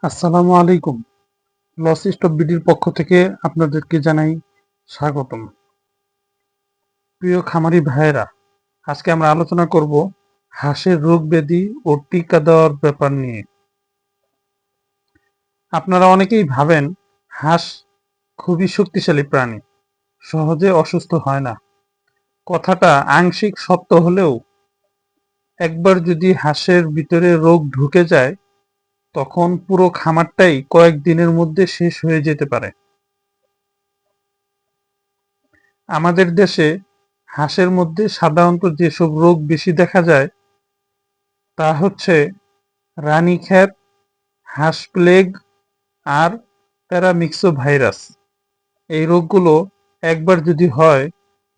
আসসালামু আলাইকুম। Loss stop বিডির পক্ষ থেকে আপনাদেরকে জানাই স্বাগতম। প্রিয় খামারি ভাইয়েরা, আজকে আমরা আলোচনা করব হাঁসের রোগ ব্যাধি ও টিকা দেওয়ার ব্যাপার নিয়ে। আপনারা অনেকেই ভাবেন হাঁস খুবই শক্তিশালী প্রাণী, সহজে অসুস্থ হয় না। কথাটা আংশিক সত্য হলেও একবার যদি হাঁসের ভিতরে রোগ ঢুকে যায়, তখন পুরো খামারটাই কয়েকদিনের মধ্যে শেষ হয়ে যেতে পারে। আমাদের দেশে হাঁসের মধ্যে সাধারণত যেসব রোগ বেশি দেখা যায় তা হচ্ছে রানীক্ষেত, হাঁস প্লেগ আর প্যারামিক্সোভাইরাস। এই রোগগুলো একবার যদি হয়,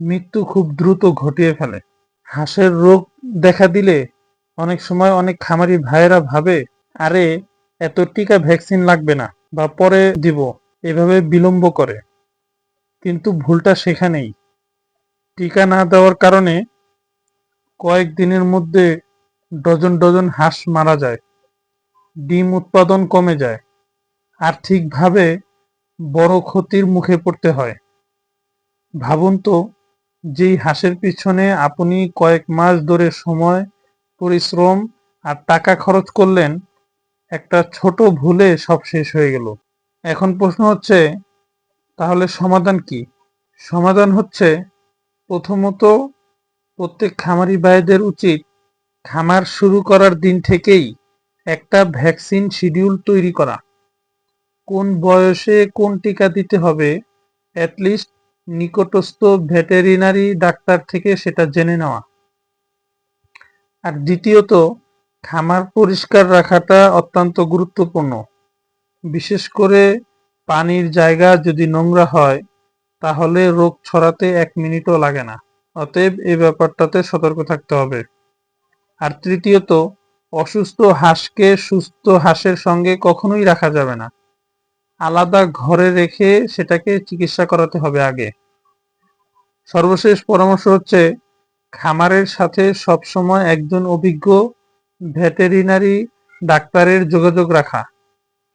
মৃত্যু খুব দ্রুত ঘটিয়ে ফেলে। হাঁসের রোগ দেখা দিলে অনেক সময় অনেক খামারি ভাইয়েরা ভাবে, আরে এত টিকা ভ্যাকসিন লাগবে না, বা পরে দিব, এভাবে বিলম্ব করে। কিন্তু ভুলটা সেখানেই। টিকা না দেওয়ার কারণে কয়েক দিনের মধ্যে ডজন ডজন হাঁস মারা যায়, ডিম উৎপাদন কমে যায়, আর্থিকভাবে বড় ক্ষতির মুখে পড়তে হয়। ভাবুন তো, যেই হাঁসের পিছনে আপনি কয়েক মাস ধরে সময়, পরিশ্রম আর টাকা খরচ করলেন, একটা ছোট ভুলে সব শেষ হয়ে গেল। এখন প্রশ্ন হচ্ছে, তাহলে সমাধান কি? সমাধান হচ্ছে, প্রথমত প্রত্যেক খামারি ভাইদের উচিত খামার শুরু করার দিন থেকেই একটা ভ্যাকসিন শিডিউল তৈরি করা। কোন বয়সে কোন টিকা দিতে হবে, অ্যাটলিস্ট নিকটস্থ ভেটেরিনারি ডাক্তার থেকে সেটা জেনে নেওয়া। আর দ্বিতীয়ত, খামার পরিষ্কার রাখাটা অত্যন্ত গুরুত্বপূর্ণ। বিশেষ করে পানির জায়গা যদি নোংরা হয়, তাহলে রোগ ছড়াতে 1 মিনিটও লাগে না। অতএব এই ব্যাপারটাতে সতর্ক থাকতে হবে। আর তৃতীয়ত, অসুস্থ হাঁসকে সুস্থ হাঁসের সঙ্গে কখনোই রাখা যাবে না। আলাদা ঘরে রেখে সেটাকে চিকিৎসা করাতে হবে আগে। সর্বশেষ পরামর্শ হচ্ছে, খামারের সাথে সবসময় একজন অভিজ্ঞ ভেটেরিনারি ডাক্তারের যোগাযোগ রাখা।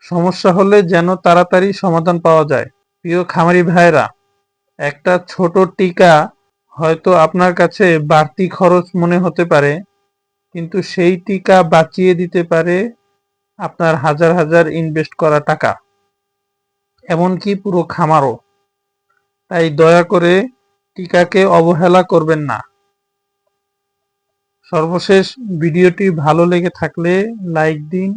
সমস্যা হলে যেন তাড়াতাড়ি সমাধান পাওয়া যায়। প্রিয় খামারি ভাইয়েরা, একটা ছোট টিকা হয়তো আপনার কাছে বাড়তি খরচ মনে হতে পারে, কিন্তু সেই টিকা বাঁচিয়ে দিতে পারে আপনার হাজার হাজার ইনভেস্ট করা টাকা, এমনকি পুরো খামারও। তাই দয়া করে টিকাকে অবহেলা করবেন না। সর্বশেষ, ভিডিওটি ভালো লেগে থাকলে লাইক দিন,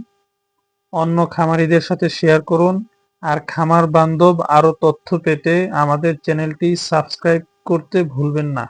অন্য খামারিদের সাথে শেয়ার করুন, আর খামার বান্ধব আরো তথ্য পেতে আমাদের চ্যানেলটি সাবস্ক্রাইব করতে ভুলবেন না।